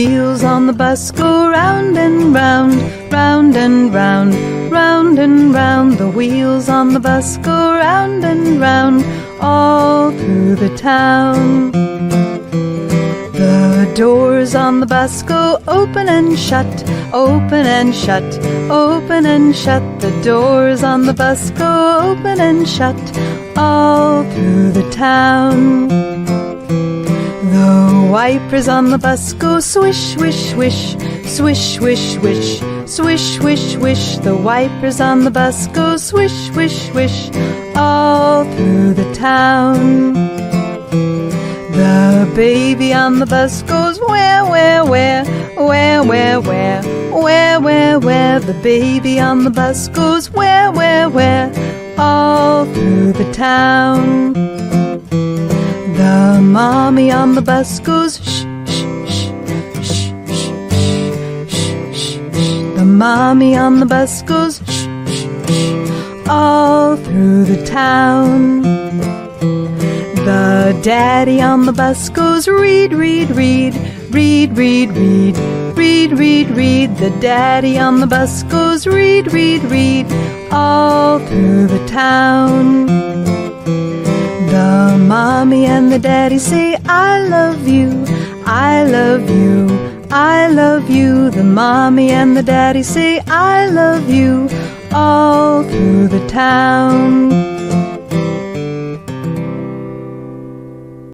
wheels on the bus go round and round, round and round, round and round. The wheels on the bus go round and round, all through the town. The doors on the bus go open and shut, open and shut, open and shut. The doors on the bus go open and shut, all through the town. The wipers on the bus go swish, swish, swish, swish, swish, swish, swish, swish, swish. The wipers on the bus go swish, swish, swish, all through the town. The baby on the bus goes where, where, where, where, where, where, where, where, where. The baby on the bus goes where, where, where, all through the town. The mommy on the bus goes shh, shh, shh, shh, shh, shh, shh, shh. The mommy on the bus goes shh, shh, shh, all through the town. The daddy on the bus goes read, read, read, read, read, read, read, read, read. The daddy on the bus goes read, read, read, all through the town. The mommy and the daddy say, I love you, I love you, I love you. The mommy and the daddy say, I love you, all through the town.